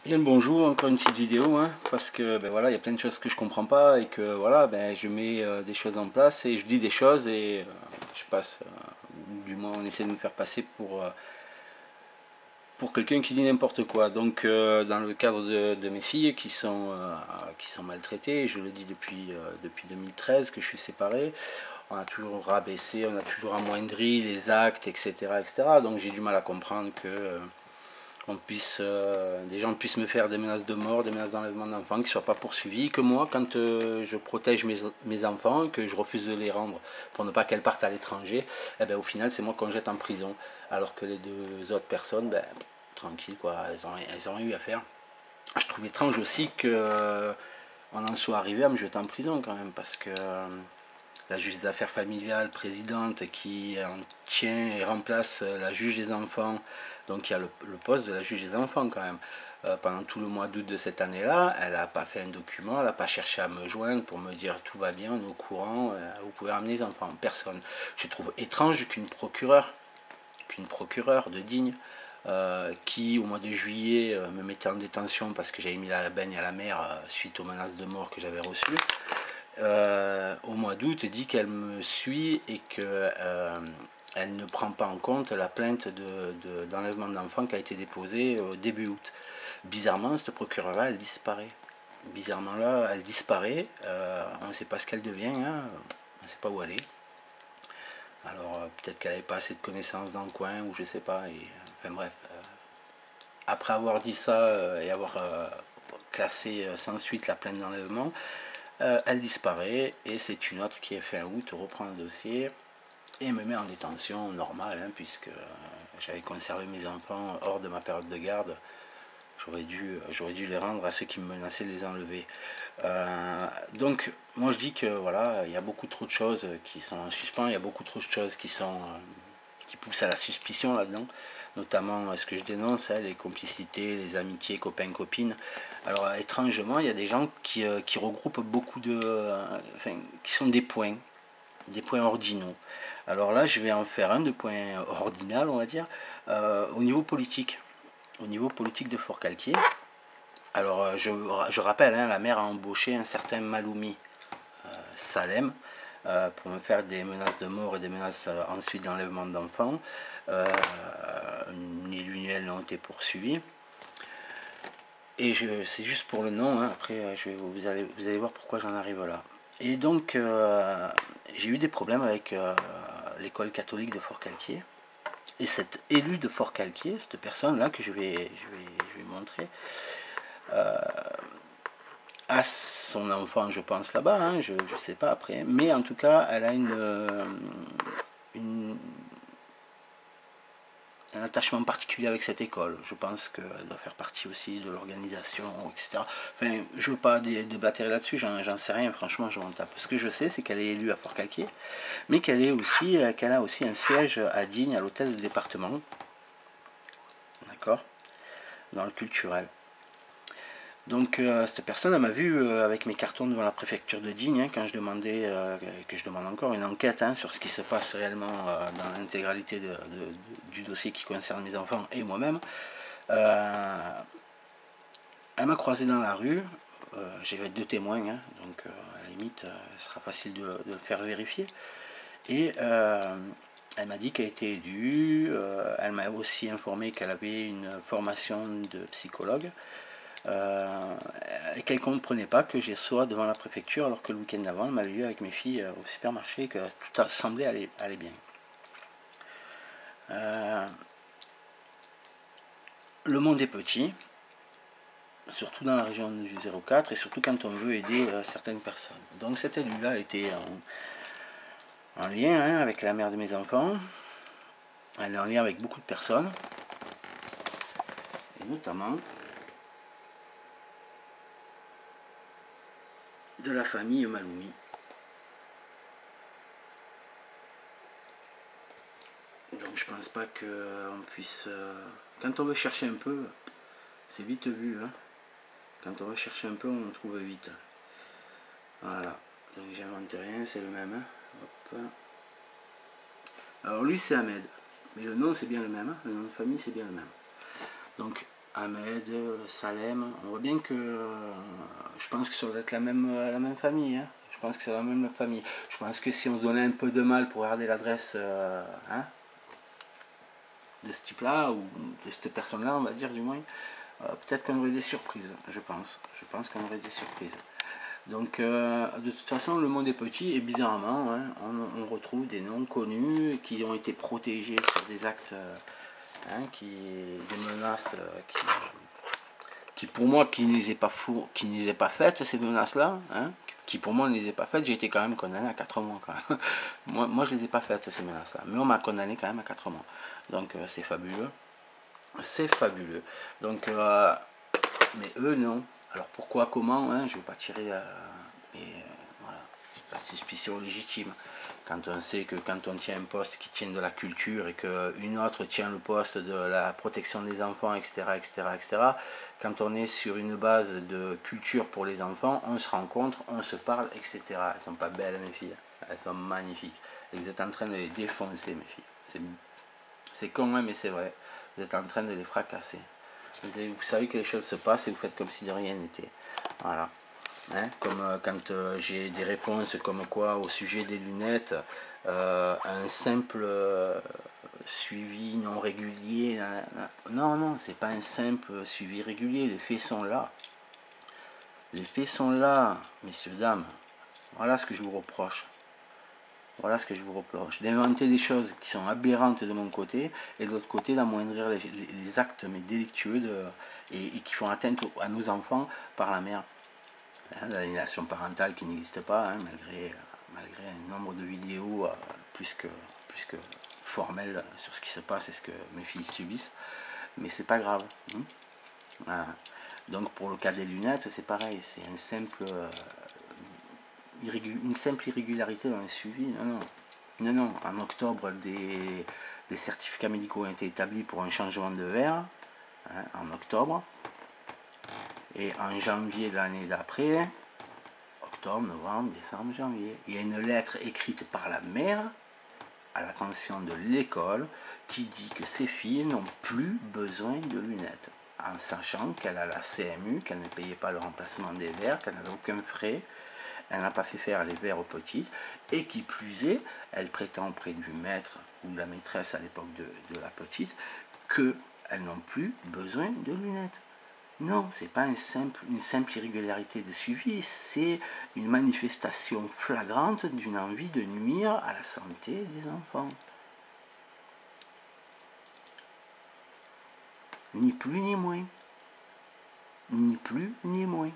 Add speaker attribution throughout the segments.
Speaker 1: Bien le bonjour, encore une petite vidéo, hein, parce que ben voilà, il y a plein de choses que je comprends pas et que voilà, ben je mets des choses en place et je dis des choses et je passe, du moins on essaie de me faire passer pour quelqu'un qui dit n'importe quoi. Donc dans le cadre de mes filles qui sont maltraitées, je le dis depuis 2013 que je suis séparé, on a toujours rabaissé, on a toujours amoindri les actes, etc. etc. Donc j'ai du mal à comprendre que des gens puissent me faire des menaces de mort, des menaces d'enlèvement d'enfants, qui ne soient pas poursuivis, que moi, quand je protège mes enfants, que je refuse de les rendre pour ne pas qu'elles partent à l'étranger, eh ben, au final, c'est moi qu'on jette en prison. Alors que les deux autres personnes, ben, tranquille, quoi, elles ont rien eu à faire. Je trouve étrange aussi qu'on en soit arrivé à me jeter en prison quand même, parce que la juge des affaires familiales présidente qui en tient et remplace la juge des enfants, donc il y a le poste de la juge des enfants quand même. Pendant tout le mois d'août de cette année-là, elle n'a pas fait un document, elle n'a pas cherché à me joindre pour me dire tout va bien, on est au courant, vous pouvez ramener les enfants. Personne. Je trouve étrange qu'une procureure de Digne, qui au mois de juillet me mettait en détention parce que j'avais mis la baigne à la mer suite aux menaces de mort que j'avais reçues, au mois d'août dit qu'elle me suit et que elle ne prend pas en compte la plainte d'enlèvement d'enfants qui a été déposée au début août. Bizarrement, cette procureure-là, elle disparaît. Bizarrement là, elle disparaît. On ne sait pas ce qu'elle devient, hein. On ne sait pas où elle est. Alors peut-être qu'elle n'avait pas assez de connaissances dans le coin, ou je sais pas. Enfin bref. Après avoir dit ça et avoir classé sans suite la plainte d'enlèvement, elle disparaît et c'est une autre qui est fin août reprend le dossier et me met en détention normale, hein, puisque j'avais conservé mes enfants hors de ma période de garde. J'aurais dû les rendre à ceux qui me menaçaient de les enlever. Donc moi je dis que voilà, il y a beaucoup trop de choses qui sont en suspens, il y a beaucoup trop de choses qui poussent à la suspicion là-dedans, notamment ce que je dénonce, hein, les complicités, les amitiés, copains, copines. Alors étrangement, il y a des gens qui regroupent beaucoup enfin, qui sont des points ordinaux. Alors là, je vais en faire un de point ordinal, on va dire, au niveau politique. Au niveau politique de Forcalquier. Alors, je rappelle, hein, la mère a embauché un certain Maloumi Salem pour me faire des menaces de mort et des menaces ensuite d'enlèvement d'enfants. Ni lui ni elle n'ont été poursuivis. Et c'est juste pour le nom, hein. Après vous allez voir pourquoi j'en arrive là. Et donc j'ai eu des problèmes avec l'école catholique de Forcalquier. Et cet élu de Forcalquier, cette personne-là que je vais montrer, a son enfant, je pense, là-bas, hein, je ne sais pas après, mais en tout cas, elle a un attachement particulier avec cette école. Je pense qu'elle doit faire partie aussi de l'organisation, etc. Enfin, je ne veux pas déblatérer là-dessus, j'en sais rien, franchement, je m'en tape. Ce que je sais, c'est qu'elle est élue à Forcalquier, mais qu'elle a aussi un siège à Digne, à l'hôtel de département, d'accord, dans le culturel. Donc cette personne elle m'a vu avec mes cartons devant la préfecture de Digne, hein, quand je demandais, que je demande encore une enquête, hein, sur ce qui se passe réellement dans l'intégralité du dossier qui concerne mes enfants et moi-même. Elle m'a croisé dans la rue, j'avais deux témoins, hein, donc à la limite ce sera facile de le faire vérifier. Et elle m'a dit qu'elle était élue, elle m'a aussi informé qu'elle avait une formation de psychologue. Et qu'elle ne comprenait pas que j'y sois devant la préfecture alors que le week-end d'avant elle m'avait vu avec mes filles au supermarché et que tout semblait aller bien. Le monde est petit, surtout dans la région du 04 et surtout quand on veut aider certaines personnes. Donc cet élu-là était en lien, hein, avec la mère de mes enfants, elle est en lien avec beaucoup de personnes, et notamment de la famille Maloumi. Donc je pense pas qu'on puisse... quand on veut chercher un peu, c'est vite vu, hein. Quand on veut chercher un peu, on trouve vite. Voilà. Donc j'invente rien, c'est le même, hein. Hop. Alors lui c'est Ahmed. Mais le nom c'est bien le même, hein. Le nom de famille c'est bien le même. Donc Ahmed, Salem, on voit bien que je pense que ça doit être la même famille. Hein. Je pense que c'est la même famille. Je pense que si on se donnait un peu de mal pour regarder l'adresse hein, de ce type-là, ou de cette personne-là, on va dire du moins, peut-être qu'on aurait des surprises, je pense. Je pense qu'on aurait des surprises. Donc, de toute façon, le monde est petit et bizarrement, hein, on retrouve des noms connus qui ont été protégés sur des actes, hein, des menaces qui pour moi, qui ne les aient pas faites, ces menaces-là, hein, qui pour moi ne les ai pas faites, j'ai été quand même condamné à 4 mois. Quand même. moi, je les ai pas faites, ces menaces-là. Mais on m'a condamné quand même à 4 mois. Donc, c'est fabuleux. C'est fabuleux. Donc, mais eux, non. Alors, pourquoi, comment, hein, je ne vais pas tirer... mais voilà, la suspicion légitime. Quand on sait que quand on tient un poste qui tient de la culture et qu'une autre tient le poste de la protection des enfants, etc., etc., etc., quand on est sur une base de culture pour les enfants, on se rencontre, on se parle, etc. Elles sont pas belles, mes filles. Elles sont magnifiques. Et vous êtes en train de les défoncer, mes filles. C'est con, hein, mais c'est vrai. Vous êtes en train de les fracasser. Vous savez que les choses se passent et vous faites comme si de rien n'était. Voilà. Hein, comme quand j'ai des réponses comme quoi au sujet des lunettes, un simple suivi non régulier, non, c'est pas un simple suivi régulier, les faits sont là. Les faits sont là, messieurs, dames. Voilà ce que je vous reproche. Voilà ce que je vous reproche. D'inventer des choses qui sont aberrantes de mon côté et de l'autre côté d'amoindrir les actes mais délictueux et qui font atteinte à nos enfants par la mère. L'aliénation parentale qui n'existe pas, hein, malgré un nombre de vidéos plus que formelles sur ce qui se passe et ce que mes filles subissent. Mais c'est pas grave. Hein. Voilà. Donc pour le cas des lunettes, c'est pareil. C'est une simple irrégularité dans le suivi. Non. En octobre, des certificats médicaux ont été établis pour un changement de verre. Hein, en octobre. Et en janvier de l'année d'après, octobre, novembre, décembre, janvier, il y a une lettre écrite par la mère à l'attention de l'école qui dit que ses filles n'ont plus besoin de lunettes, en sachant qu'elle a la CMU, qu'elle ne payait pas le remplacement des verres, qu'elle n'avait aucun frais, elle n'a pas fait faire les verres aux petites, et qui plus est, elle prétend auprès du maître ou de la maîtresse à l'époque de la petite, qu'elles n'ont plus besoin de lunettes. Non, ce n'est pas une simple irrégularité de suivi, c'est une manifestation flagrante d'une envie de nuire à la santé des enfants. Ni plus ni moins. Ni plus ni moins.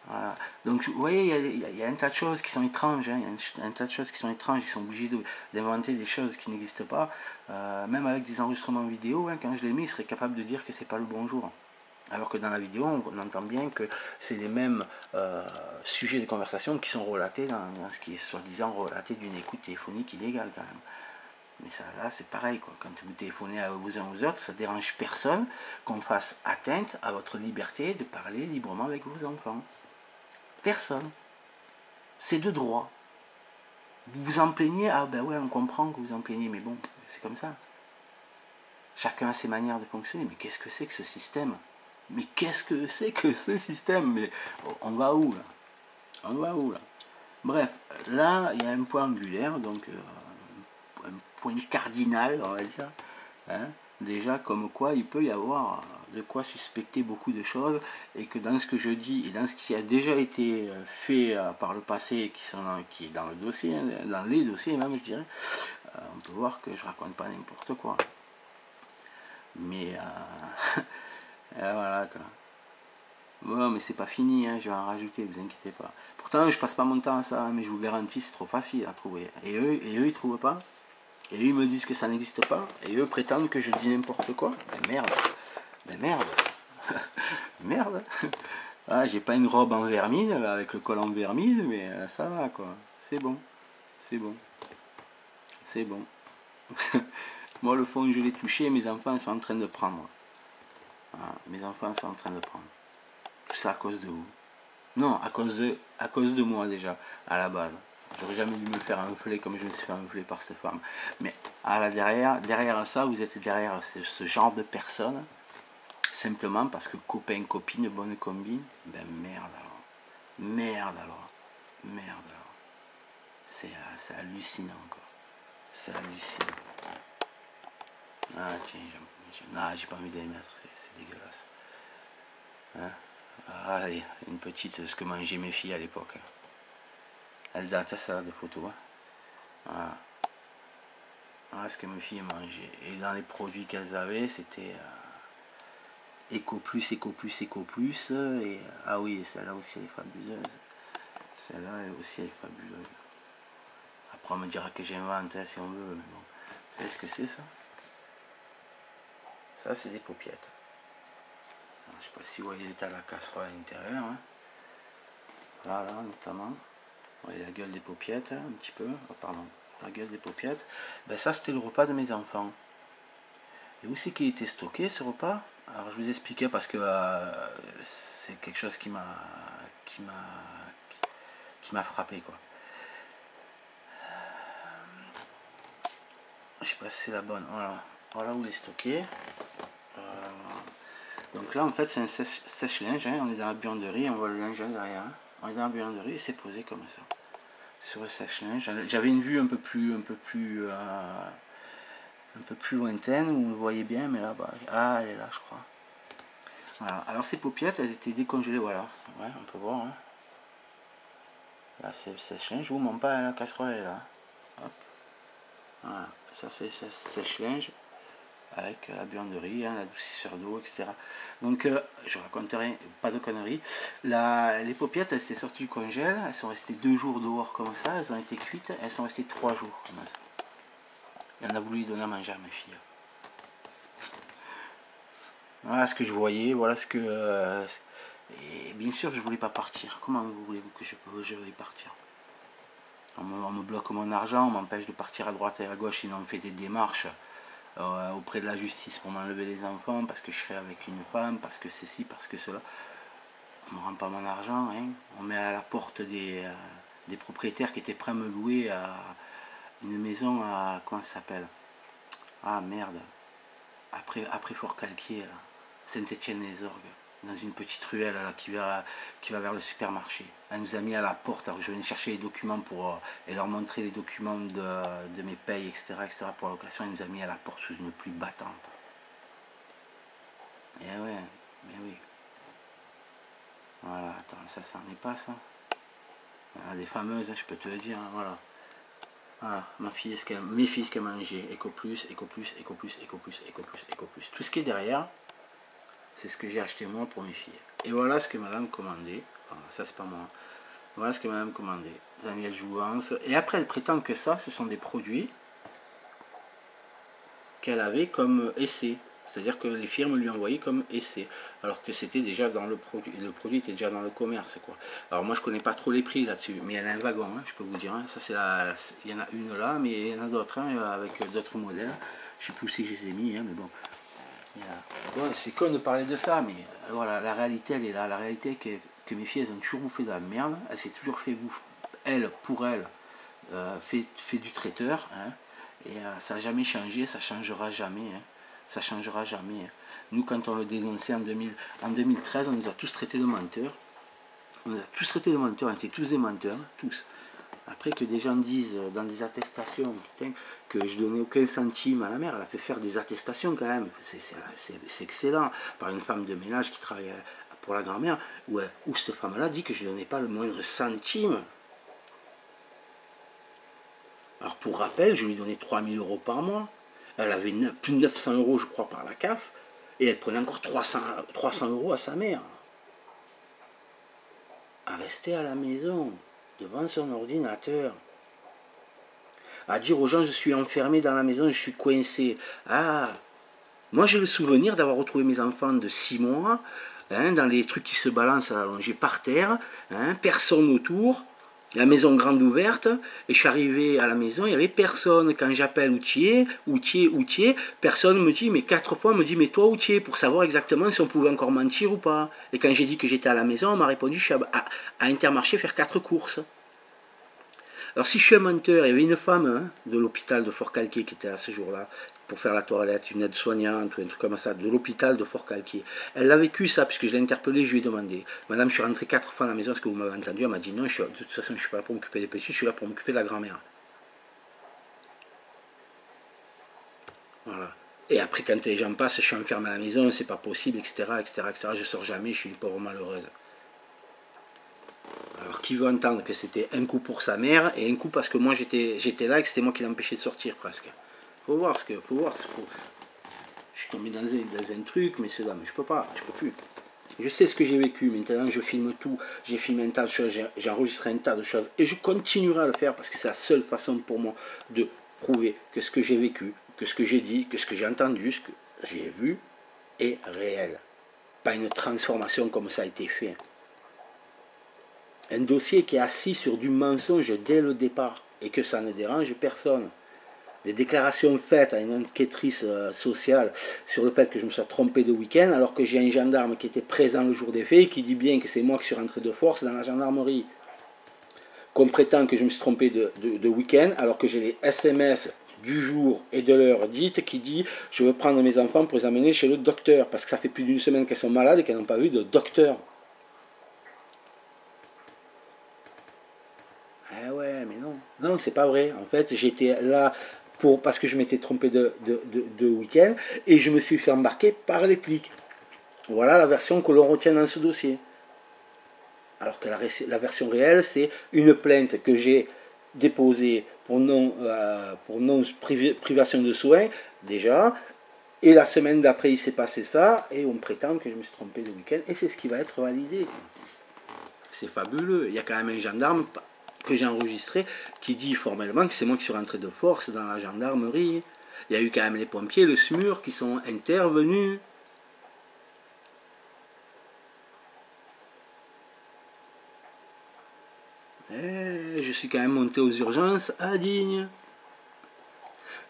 Speaker 1: Voilà. Donc vous voyez, il y a un tas de choses qui sont étranges, hein. Il y a un tas de choses qui sont étranges, ils sont obligés d'inventer des choses qui n'existent pas. Même avec des enregistrements vidéo, hein, quand je les mets, ils seraient capables de dire que c'est pas le bonjour. Alors que dans la vidéo, on entend bien que c'est les mêmes sujets de conversation qui sont relatés dans ce qui est soi-disant relaté d'une écoute téléphonique illégale quand même. Mais ça, là, c'est pareil, quoi. Quand vous téléphonez aux uns aux autres, ça ne dérange personne qu'on fasse atteinte à votre liberté de parler librement avec vos enfants. Personne. C'est de droit. Vous vous en plaignez, ah ben ouais, on comprend que vous en plaignez, mais bon, c'est comme ça. Chacun a ses manières de fonctionner, mais qu'est-ce que c'est que ce système ? Mais qu'est-ce que c'est que ce système? Mais on va où là? On va où là? Bref, là il y a un point angulaire, donc un point cardinal, on va dire. Hein, déjà, comme quoi il peut y avoir de quoi suspecter beaucoup de choses, et que dans ce que je dis et dans ce qui a déjà été fait par le passé, qui est dans le dossier, hein, dans les dossiers même, je dirais, on peut voir que je raconte pas n'importe quoi. Mais voilà quoi. Bon, mais c'est pas fini, hein, je vais en rajouter, vous inquiétez pas. Pourtant, je passe pas mon temps à ça, hein, mais je vous garantis, c'est trop facile à trouver. Et eux ils trouvent pas. Et eux, ils me disent que ça n'existe pas. Et eux prétendent que je dis n'importe quoi. Ben merde. Ben merde. Merde. Ah, j'ai pas une robe en vermine, là, avec le col en vermine, mais ça va, quoi. C'est bon. C'est bon. C'est bon. Moi, le fond, je l'ai touché, mes enfants sont en train de prendre. Voilà, mes enfants sont en train de prendre. Tout ça à cause de vous. Non, à cause de moi déjà, à la base. J'aurais jamais dû me faire enfler comme je me suis fait enfler par cette femme. Mais derrière ça, vous êtes derrière ce genre de personnes simplement parce que copain, copine, bonne combine, ben merde alors. Merde alors. Merde alors. C'est hallucinant quoi. C'est hallucinant. Ah tiens, j'ai pas envie de les mettre, c'est dégueulasse. Hein, ah, allez, une petite, ce que mangeaient mes filles à l'époque. Elle date ça de photos. Hein. Voilà. Voilà ce que mes filles mangeaient. Et dans les produits qu'elles avaient, c'était Eco Plus, Eco Plus, Eco Plus. Et, ah oui, celle-là aussi elle est fabuleuse. Celle-là aussi elle est fabuleuse. Après on me dira que j'invente hein, si on veut. Mais bon. Vous savez ce que c'est ça? Ça c'est des paupiettes. Alors, je sais pas si vous voyez l'état de la casserole à l'intérieur. Hein. Là notamment. Vous voyez la gueule des paupiettes hein, un petit peu. Oh, pardon. La gueule des paupiettes. Ben ça c'était le repas de mes enfants. Et où c'est qu'il était stocké ce repas? Alors je vous expliquais parce que c'est quelque chose qui m'a frappé quoi. Je sais pas si c'est la bonne. Voilà où il est stocké. Donc là en fait c'est un sèche-linge. Hein. On est dans la buanderie, on voit le linge derrière. Hein. On est dans la buanderie et c'est posé comme ça. Sur le sèche-linge. J'avais une vue un peu plus lointaine où on le voyait bien, mais là bah, ah elle est là je crois. Voilà. Alors ces paupiettes elles étaient décongelées, voilà. Ouais, on peut voir. Hein. Là c'est le sèche-linge, je vous montre pas la casserole elle est là. Hop. Voilà. Ça c'est le sèche-linge avec la buanderie, hein, l'adoucisseur d'eau, etc. Donc je raconterai pas de conneries. Les paupiettes elles étaient sorties du congèle, elles sont restées 2 jours dehors comme ça, elles ont été cuites, elles sont restées 3 jours comme ça. Et on a voulu lui donner à manger à mes filles. Voilà ce que je voyais, voilà ce que... et bien sûr je voulais pas partir. Comment voulez-vous que je vais partir? On me bloque mon argent, on m'empêche de partir à droite et à gauche, sinon on fait des démarches auprès de la justice pour m'enlever les enfants, parce que je serai avec une femme, parce que ceci, parce que cela. On me rend pas mon argent, hein. On met à la porte des propriétaires qui étaient prêts à me louer à une maison à... comment ça s'appelle? Ah merde. Après Fort-Calquier, Saint-Étienne-les-Orgues, dans une petite ruelle là, qui va vers le supermarché. Elle nous a mis à la porte, alors je venais chercher les documents pour et leur montrer les documents de mes payes, etc., pour la location. Elle nous a mis à la porte sous une pluie battante. Et ouais, mais oui. Voilà, attends, ça n'en est pas ça. Il y en a des fameuses, hein, je peux te le dire, hein, voilà. Voilà, mes filles ce qu'elles mangeaient, Eco Plus, Eco Plus, Eco Plus, Eco Plus, Eco Plus, Eco Plus. Tout ce qui est derrière, c'est ce que j'ai acheté moi pour mes filles. Et voilà ce que madame commandait. Enfin, ça c'est pas moi. Voilà ce que madame commandait. Daniel Jouvence. Et après elle prétend que ça, ce sont des produits qu'elle avait comme essai. C'est-à-dire que les firmes lui envoyaient comme essai. Alors que c'était déjà dans le produit. Le produit était déjà dans le commerce, quoi. Alors moi je connais pas trop les prix là-dessus. Mais elle a un wagon, hein, je peux vous dire. Hein. Ça c'est il y en a une là, mais il y en a d'autres hein, avec d'autres modèles. Je sais plus où c'est que je les ai mis, hein, mais bon. Ouais, c'est con de parler de ça, mais voilà, la réalité elle est là. La réalité est que mes filles elles ont toujours bouffé de la merde. Elles s'est toujours fait bouffer. Elle, pour elle, fait du traiteur. Hein, et ça n'a jamais changé, ça changera jamais. Hein. Ça changera jamais. Hein. Nous, quand on le dénonçait en 2013, on nous a tous traités de menteurs. On nous a tous traités de menteurs, on était tous des menteurs, tous. Après que des gens disent dans des attestations, putain, que je donnais aucun centime à la mère, elle a fait faire des attestations quand même. C'est excellent. Par une femme de ménage qui travaille pour la grand-mère, où cette femme-là dit que je ne donnais pas le moindre centime. Alors pour rappel, je lui donnais 3000 € par mois. Elle avait plus de 900 € je crois par la CAF. Et elle prenait encore 300 € à sa mère. À rester à la maison, devant son ordinateur. À dire aux gens, je suis enfermé dans la maison, je suis coincé. Ah, moi j'ai le souvenir d'avoir retrouvé mes enfants de 6 mois, hein, dans les trucs qui se balancent allongés par terre, hein, personne autour. La maison grande ouverte, et je suis arrivé à la maison, il n'y avait personne. Quand j'appelle Outier, personne me dit, mais 4 fois, on me dit, mais toi Outier, pour savoir exactement si on pouvait encore mentir ou pas. Et quand j'ai dit que j'étais à la maison, on m'a répondu, je suis à Intermarché faire 4 courses. Alors si je suis un menteur, il y avait une femme hein, de l'hôpital de Fort-Calquier qui était là ce jour-là, pour faire la toilette, une aide-soignante ou un truc comme ça, de l'hôpital de Fort-Calquier. Elle l'a vécu ça, puisque je l'ai interpellée, je lui ai demandé, madame, je suis rentré 4 fois à la maison, est-ce que vous m'avez entendu? Elle m'a dit non, de toute façon, je ne suis pas là pour m'occuper des petits, je suis là pour m'occuper de la grand-mère. Voilà. Et après, quand les gens passent, je suis enfermé à la maison, c'est pas possible, etc., etc., etc., je sors jamais, je suis une pauvre malheureuse. Alors, qui veut entendre que c'était un coup pour sa mère et un coup parce que moi j'étais là et que c'était moi qui l'empêchais de sortir presque. Faut voir ce que. Je suis tombé dans un truc, mais c'est là, mais je peux pas, je peux plus. Je sais ce que j'ai vécu, maintenant je filme tout, j'ai filmé un tas de choses, j'ai enregistré un tas de choses et je continuerai à le faire parce que c'est la seule façon pour moi de prouver que ce que j'ai vécu, que ce que j'ai dit, que ce que j'ai entendu, ce que j'ai vu est réel. Pas une transformation comme ça a été fait. Un dossier qui est assis sur du mensonge dès le départ et que ça ne dérange personne. Des déclarations faites à une enquêtrice sociale sur le fait que je me sois trompé de week-end alors que j'ai un gendarme qui était présent le jour des faits et qui dit bien que c'est moi qui suis rentré de force dans la gendarmerie. Qu'on prétend que je me suis trompé de week-end alors que j'ai les SMS du jour et de l'heure dite qui dit je veux prendre mes enfants pour les amener chez le docteur parce que ça fait plus d'une semaine qu'elles sont malades et qu'elles n'ont pas vu de docteur. Ah ouais, mais non. Non, c'est pas vrai. En fait, j'étais là parce que je m'étais trompé de week-end et je me suis fait embarquer par les flics. Voilà la version que l'on retient dans ce dossier. Alors que la version réelle, c'est une plainte que j'ai déposée pour non privation de soins, déjà. Et la semaine d'après, il s'est passé ça et on prétend que je me suis trompé de week-end et c'est ce qui va être validé. C'est fabuleux. Il y a quand même un gendarme que j'ai enregistré qui dit formellement que c'est moi qui suis rentré de force dans la gendarmerie. Il y a eu quand même les pompiers, le SMUR qui sont intervenus. Et je suis quand même monté aux urgences à Digne.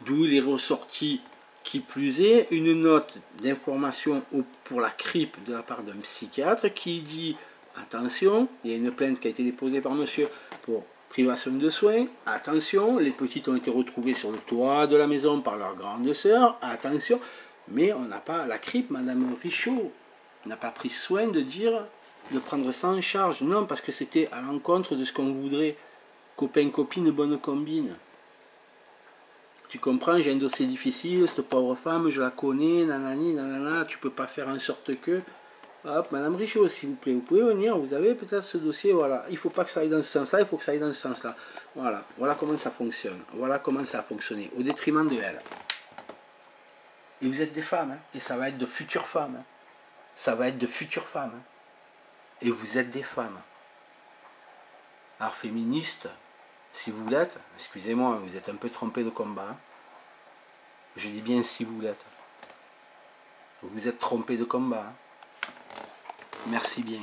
Speaker 1: D'où il est ressorti, qui plus est, une note d'information pour la CRIP de la part d'un psychiatre qui dit attention, il y a une plainte qui a été déposée par monsieur pour privation de soins, attention, les petites ont été retrouvées sur le toit de la maison par leur grande sœur, attention, mais on n'a pas, la CRIP, madame Richaud, n'a pas pris soin de dire, de prendre ça en charge, non, parce que c'était à l'encontre de ce qu'on voudrait, copain, copine, bonne combine. Tu comprends, j'ai un dossier difficile, cette pauvre femme, je la connais, nanani, nanana, tu peux pas faire en sorte que... Hop, madame Richaud, s'il vous plaît, vous pouvez venir, vous avez peut-être ce dossier, voilà. Il ne faut pas que ça aille dans ce sens-là, il faut que ça aille dans ce sens-là. Voilà, voilà comment ça fonctionne. Voilà comment ça a fonctionné, au détriment de elle. Et vous êtes des femmes, hein, et ça va être de futures femmes. Hein. Ça va être de futures femmes. Hein. Et vous êtes des femmes. Alors, féministes, si vous l'êtes, excusez-moi, vous êtes un peu trompé de combat. Hein. Je dis bien si vous l'êtes. Vous vous êtes trompé de combat. Hein. Merci bien.